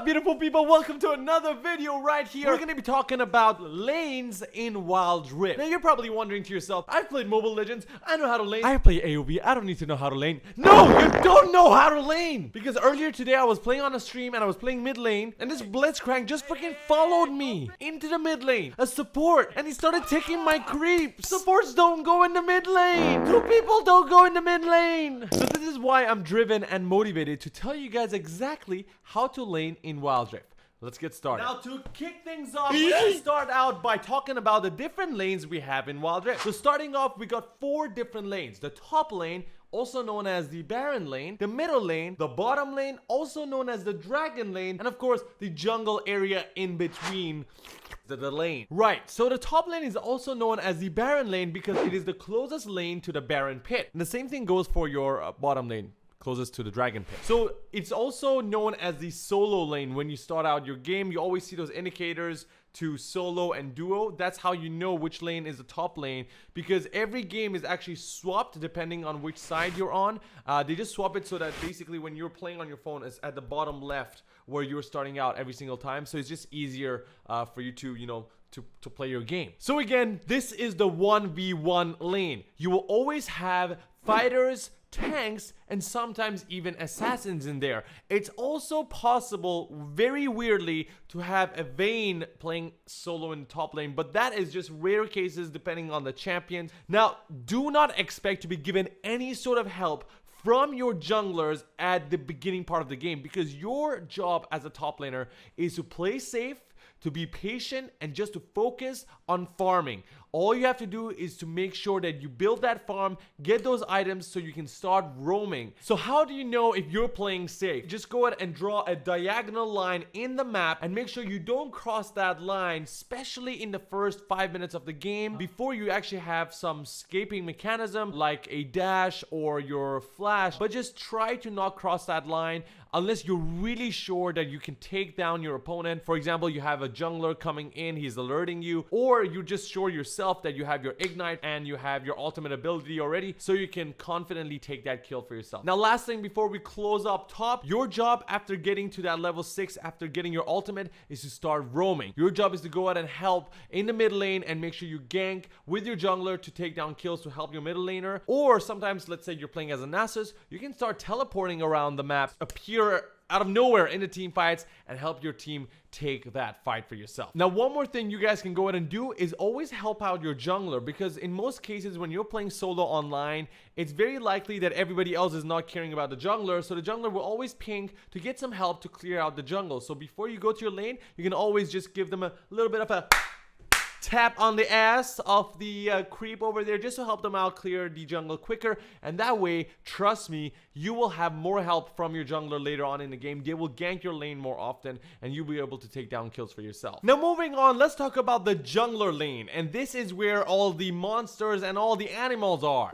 up, beautiful people? Welcome to another video right here. We're gonna be talking about lanes in Wild Rift. Now you're probably wondering to yourself, I've played Mobile Legends, I know how to lane. I play AoV, I don't need to know how to lane. No, you don't know how to lane! Because earlier today I was playing on a stream and I was playing mid lane, and this Blitzcrank just freaking followed me into the mid lane, a support, and he started taking my creeps. Supports don't go in the mid lane. Two people don't go in the mid lane. So this is why I'm driven and motivated to tell you guys exactly how to lane in Wild Rift. Let's get started. Now to kick things off, let's start out by talking about the different lanes we have in Wild Rift. So starting off, we got 4 different lanes. The top lane, also known as the Baron lane, the middle lane, the bottom lane, also known as the Dragon lane, and of course, the jungle area in between the lane. Right, so the top lane is also known as the Baron lane because it is the closest lane to the Baron pit. And the same thing goes for your bottom lane, closest to the Dragon pit. So it's also known as the solo lane. When you start out your game, you always see those indicators to solo and duo. That's how you know which lane is the top lane, because every game is actually swapped depending on which side you're on. They just swap it so that basically when you're playing on your phone, it's at the bottom left where you're starting out every single time. So it's just easier for you to, you know, to play your game. So again, this is the 1v1 lane. You will always have fighters, tanks, and sometimes even assassins in there. It's also possible, very weirdly, to have a Vayne playing solo in the top lane, but that is just rare cases depending on the champions. Now, do not expect to be given any sort of help from your junglers at the beginning part of the game, because your job as a top laner is to play safe, to be patient, and just to focus on farming. All you have to do is to make sure that you build that farm, get those items so you can start roaming. So how do you know if you're playing safe? Just go ahead and draw a diagonal line in the map and make sure you don't cross that line, especially in the first 5 minutes of the game, before you actually have some escaping mechanism like a dash or your flash. But just try to not cross that line unless you're really sure that you can take down your opponent. For example, you have a jungler coming in, he's alerting you, or you're just sure yourself that you have your ignite and you have your ultimate ability already, so you can confidently take that kill for yourself. Now, last thing before we close up top, your job after getting to that level 6, after getting your ultimate, is to start roaming. Your job is to go out and help in the mid lane and make sure you gank with your jungler to take down kills to help your middle laner. Or sometimes, let's say you're playing as a Nasus, you can start teleporting around the map, appear out of nowhere in the team fights, and help your team take that fight for yourself. Now, one more thing you guys can go ahead and do is always help out your jungler, because in most cases when you're playing solo online, it's very likely that everybody else is not caring about the jungler, so the jungler will always ping to get some help to clear out the jungle. So before you go to your lane, you can always just give them a little bit of a tap on the ass of the creep over there, just to help them out clear the jungle quicker. And that way, trust me, you will have more help from your jungler later on in the game. They will gank your lane more often, and you'll be able to take down kills for yourself. Now, moving on, let's talk about the jungler lane. And this is where all the monsters and all the animals are.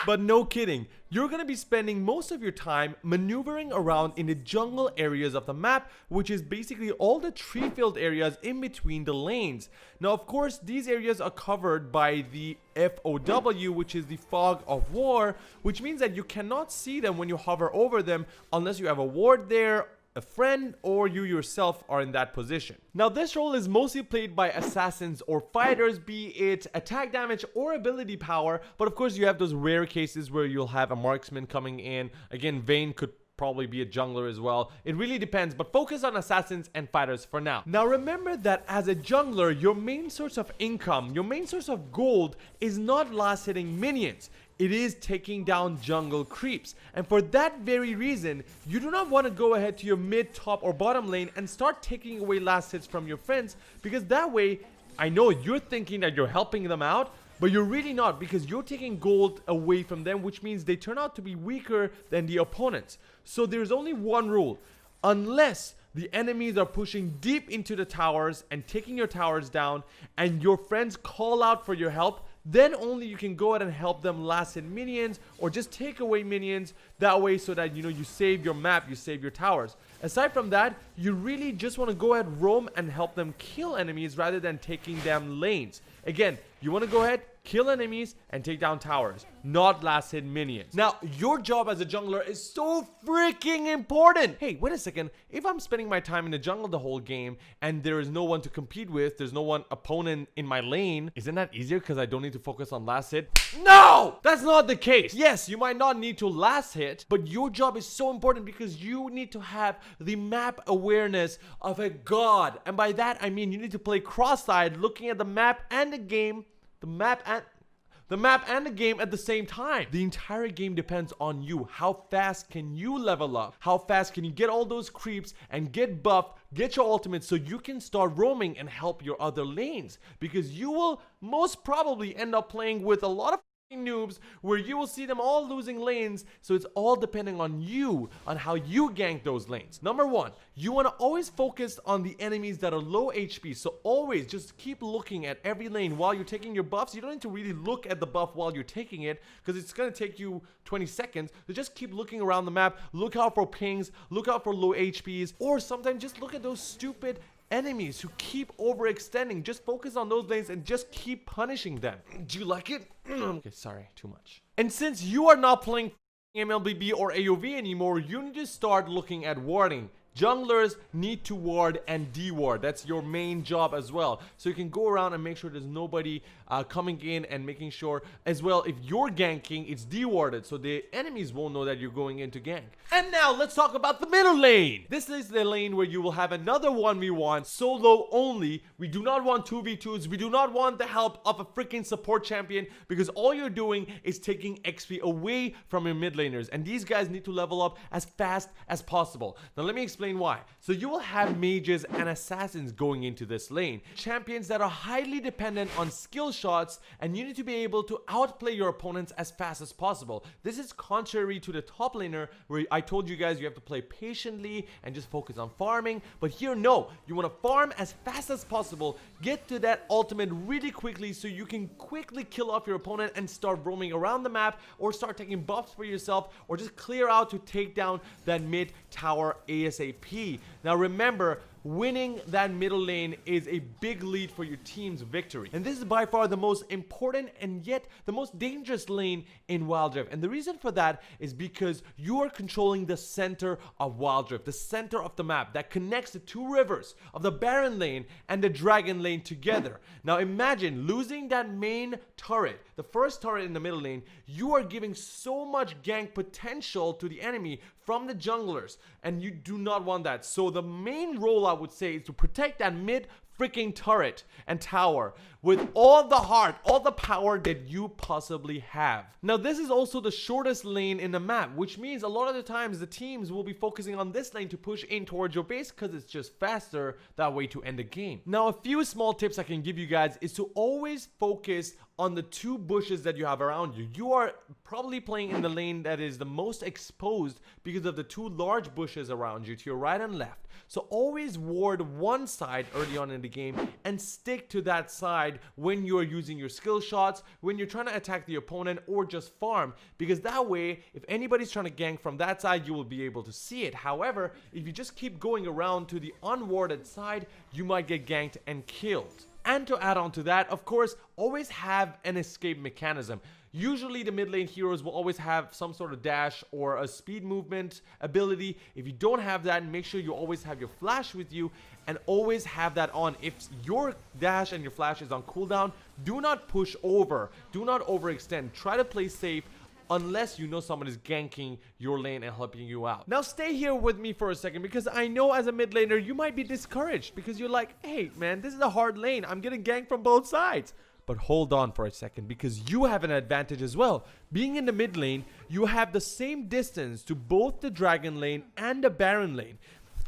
But no kidding, you're going to be spending most of your time maneuvering around in the jungle areas of the map, which is basically all the tree-filled areas in between the lanes. Now, of course, these areas are covered by the FOW, which is the fog of war, which means that you cannot see them when you hover over them unless you have a ward there, a friend, or you yourself are in that position. Now, this role is mostly played by assassins or fighters, be it attack damage or ability power, but of course you have those rare cases where you'll have a marksman coming in. Again, Vayne could probably be a jungler as well. It really depends, but focus on assassins and fighters for now. Now, remember that as a jungler, your main source of income, your main source of gold is not last hitting minions. It is taking down jungle creeps. And for that very reason, you do not want to go ahead to your mid, top, or bottom lane and start taking away last hits from your friends, because that way, I know you're thinking that you're helping them out, but you're really not, because you're taking gold away from them, which means they turn out to be weaker than the opponents. So there's only one rule. Unless the enemies are pushing deep into the towers and taking your towers down, and your friends call out for your help, then only you can go ahead and help them last hit minions, or just take away minions that way, so that, you know, you save your map, you save your towers. Aside from that, you really just want to go ahead, roam, and help them kill enemies rather than taking them lanes. Again, You want to go ahead, kill enemies, and take down towers, not last hit minions. Now, your job as a jungler is so freaking important. Hey, wait a second. If I'm spending my time in the jungle the whole game and there is no one to compete with, there's no one opponent in my lane, isn't that easier because I don't need to focus on last hit? No! That's not the case. Yes, you might not need to last hit, but your job is so important because you need to have the map awareness of a god. And by that, I mean you need to play cross-eyed, looking at the map and the game, the map and the game at the same time. The entire game depends on you. How fast can you level up? How fast can you get all those creeps and get buffed, get your ultimate so you can start roaming and help your other lanes? Because you will most probably end up playing with a lot of noobs where you will see them all losing lanes, so it's all depending on you, on how you gank those lanes. Number one, you want to always focus on the enemies that are low HP, so always just keep looking at every lane while you're taking your buffs. You don't need to really look at the buff while you're taking it because it's going to take you 20 seconds, so just keep looking around the map, look out for pings, look out for low HPs, or sometimes just look at those stupid enemies who keep overextending. Just focus on those lanes and just keep punishing them. Do you like it? Okay, sorry, too much. And since you are not playing MLBB or AoV anymore, you need to start looking at warding. Junglers need to ward and de-ward. That's your main job as well. So you can go around and make sure there's nobody coming in, and making sure as well if you're ganking, it's de-warded so the enemies won't know that you're going in to gank. And now let's talk about the middle lane. This is the lane where you will have another 1v1 solo only. We do not want 2v2s. We do not want the help of a freaking support champion, because all you're doing is taking XP away from your mid laners, and these guys need to level up as fast as possible. Now let me explain why. So you will have mages and assassins going into this lane, champions that are highly dependent on skill shots, and you need to be able to outplay your opponents as fast as possible. This is contrary to the top laner, where I told you guys you have to play patiently and just focus on farming. But here, no, you want to farm as fast as possible, get to that ultimate really quickly so you can quickly kill off your opponent and start roaming around the map, or start taking buffs for yourself, or just clear out to take down that mid tower ASAP. Now remember, winning that middle lane is a big lead for your team's victory, and this is by far the most important and yet the most dangerous lane in Wild Rift. And the reason for that is because you are controlling the center of Wild Rift, the center of the map that connects the two rivers of the Baron lane and the Dragon lane together. Now imagine losing that main turret, the first turret in the middle lane. You are giving so much gank potential to the enemy from the junglers, and you do not want that. So the main role, I would say, is to protect that mid freaking turret and tower with all the heart, all the power that you possibly have. Now this is also the shortest lane in the map, which means a lot of the times the teams will be focusing on this lane to push in towards your base because it's just faster that way to end the game. Now a few small tips I can give you guys is to always focus on the two bushes that you have around you. You are probably playing in the lane that is the most exposed because of the two large bushes around you to your right and left. So always ward one side early on in the game and stick to that side when you are using your skill shots, when you're trying to attack the opponent, or just farm, because that way if anybody's trying to gank from that side, you will be able to see it. However, if you just keep going around to the unwarded side, you might get ganked and killed. And to add on to that, of course, always have an escape mechanism. Usually the mid lane heroes will always have some sort of dash or a speed movement ability. If you don't have that, make sure you always have your flash with you, and always have that on. If your dash and your flash is on cooldown, do not push over, do not overextend. Try to play safe unless you know someone is ganking your lane and helping you out. Now stay here with me for a second, because I know as a mid laner you might be discouraged because you're like, hey man, this is a hard lane, I'm getting ganked from both sides. But hold on for a second, because you have an advantage as well. Being in the mid lane, you have the same distance to both the Dragon lane and the Baron lane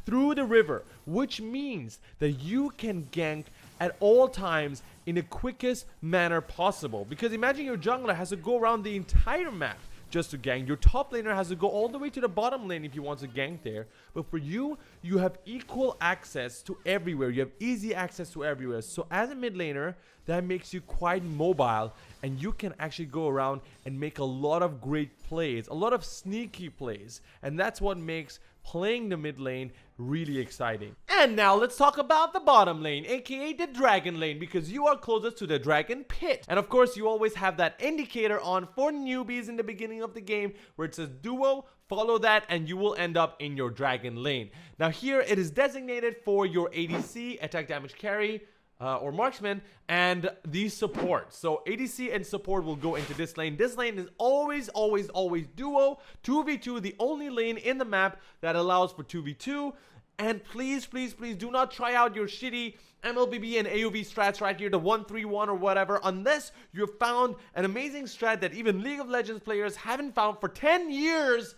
through the river, which means that you can gank at all times in the quickest manner possible. Because imagine your jungler has to go around the entire map just to gank. Your top laner has to go all the way to the bottom lane if he wants to gank there. But for you, you have equal access to everywhere. You have easy access to everywhere. So as a mid laner, that makes you quite mobile, and you can actually go around and make a lot of great plays, a lot of sneaky plays. And that's what makes playing the mid lane really exciting. And now let's talk about the bottom lane, aka the dragon lane, because you are closest to the dragon pit. And of course, you always have that indicator on for newbies in the beginning of the game where it says duo. Follow that and you will end up in your dragon lane. Now here it is designated for your ADC, attack damage carry, or marksman, and the support. So ADC and support will go into this lane. This lane is always duo, 2v2, the only lane in the map that allows for 2v2. And please do not try out your shitty MLBB and AoV strats right here, the 1-3-1 or whatever, unless you have found an amazing strat that even League of Legends players haven't found for 10 years.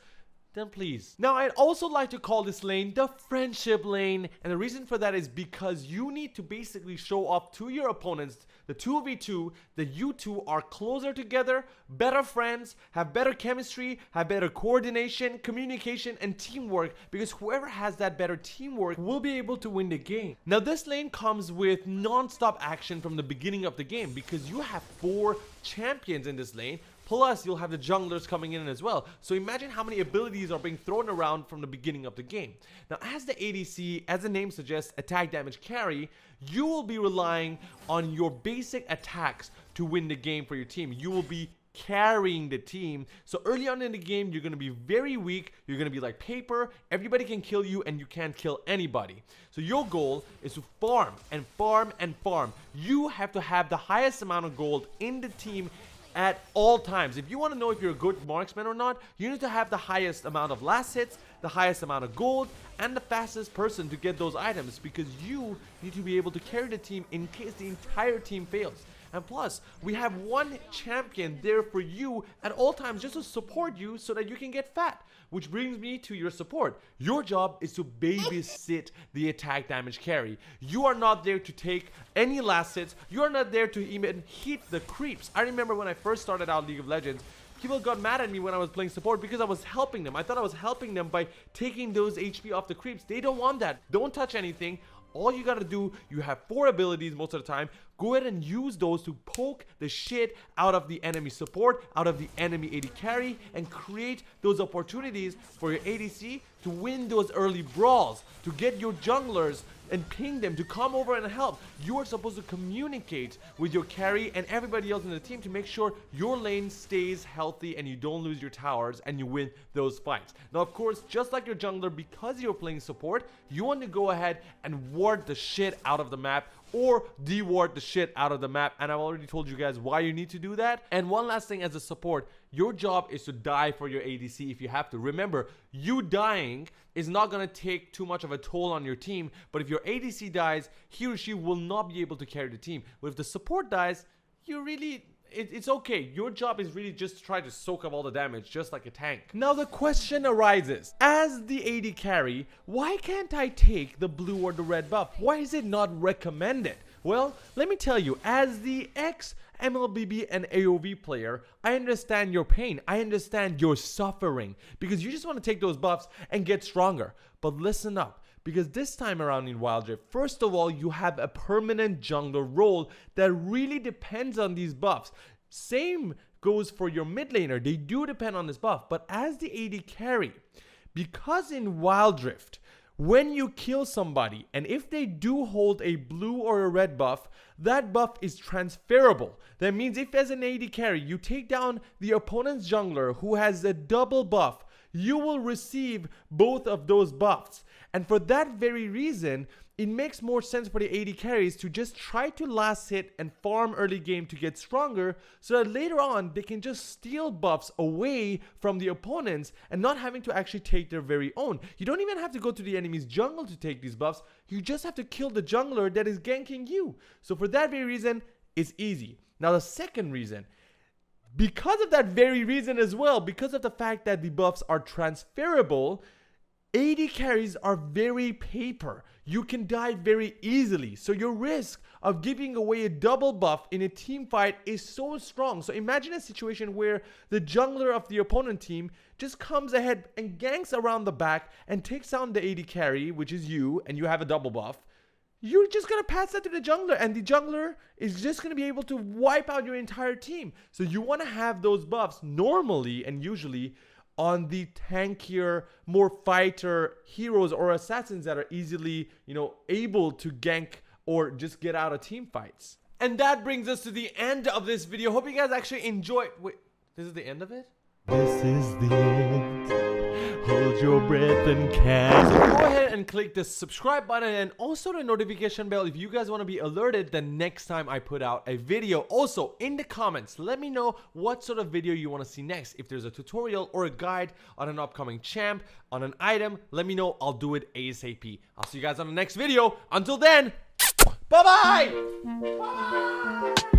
Then please. Now, I'd also like to call this lane the friendship lane, and the reason for that is because you need to basically show off to your opponents, the 2v2, that you two are closer together, better friends, have better chemistry, have better coordination, communication, and teamwork, because whoever has that better teamwork will be able to win the game. Now, this lane comes with non-stop action from the beginning of the game, because you have 4 champions in this lane. Plus, you'll have the junglers coming in as well. So imagine how many abilities are being thrown around from the beginning of the game. Now, as the ADC, as the name suggests, attack damage carry, you will be relying on your basic attacks to win the game for your team. You will be carrying the team. So early on in the game, you're going to be very weak. You're going to be like paper. Everybody can kill you and you can't kill anybody. So your goal is to farm and farm and farm. You have to have the highest amount of gold in the team at all times. If you want to know if you're a good marksman or not, you need to have the highest amount of last hits, the highest amount of gold, and the fastest person to get those items, because you need to be able to carry the team in case the entire team fails. And plus, we have one champion there for you at all times just to support you so that you can get fat. Which brings me to your support. Your job is to babysit the attack damage carry. You are not there to take any last hits. You are not there to even hit the creeps. I remember when I first started out League of Legends, people got mad at me when I was playing support because I was helping them. I thought I was helping them by taking those HP off the creeps. They don't want that. Don't touch anything. All you gotta do, you have 4 abilities most of the time. Go ahead and use those to poke the shit out of the enemy support, out of the enemy AD carry, and create those opportunities for your ADC to win those early brawls, to get your junglers and ping them to come over and help. You are supposed to communicate with your carry and everybody else in the team to make sure your lane stays healthy and you don't lose your towers and you win those fights. Now, of course, just like your jungler, because you're playing support, you want to go ahead and ward the shit out of the map or de-ward the shit out of the map, and I've already told you guys why you need to do that. And one last thing, as a support, your job is to die for your ADC if you have to. Remember, you dying is not going to take too much of a toll on your team, but if your ADC dies, he or she will not be able to carry the team. But if the support dies, it's okay. Your job is really just to try to soak up all the damage, just like a tank. Now the question arises, as the AD carry, why can't I take the blue or the red buff? Why is it not recommended? Well, let me tell you, as the ex-MLBB and AoV player, I understand your pain. I understand your suffering, because you just want to take those buffs and get stronger. But listen up. Because this time around in Wild Rift, first of all, you have a permanent jungler role that really depends on these buffs. Same goes for your mid laner. They do depend on this buff. But as the AD carry, because in Wild Rift, when you kill somebody, and if they do hold a blue or a red buff, that buff is transferable. That means if as an AD carry, you take down the opponent's jungler who has a double buff, you will receive both of those buffs. And for that very reason, it makes more sense for the AD carries to just try to last hit and farm early game to get stronger, so that later on they can just steal buffs away from the opponents and not having to actually take their very own. You don't even have to go to the enemy's jungle to take these buffs. You just have to kill the jungler that is ganking you. So for that very reason, it's easy. Now the second reason, because of that very reason as well, because of the fact that the buffs are transferable, AD carries are very paper. You can die very easily. So your risk of giving away a double buff in a team fight is so strong. So imagine a situation where the jungler of the opponent team just comes ahead and ganks around the back and takes down the AD carry, which is you, and you have a double buff. You're just going to pass that to the jungler, and the jungler is just going to be able to wipe out your entire team. So you want to have those buffs normally and usually on the tankier, more fighter heroes or assassins that are easily, able to gank or just get out of team fights. And that brings us to the end of this video. Hope you guys actually enjoyed. Wait, this is the end of it? This is the end. Hold your breath and count. So go ahead and click the subscribe button and also the notification bell if you guys want to be alerted the next time I put out a video. Also, in the comments, let me know what sort of video you want to see next. If there's a tutorial or a guide on an upcoming champ, on an item, let me know. I'll do it ASAP. I'll see you guys on the next video. Until then, bye-bye! Bye!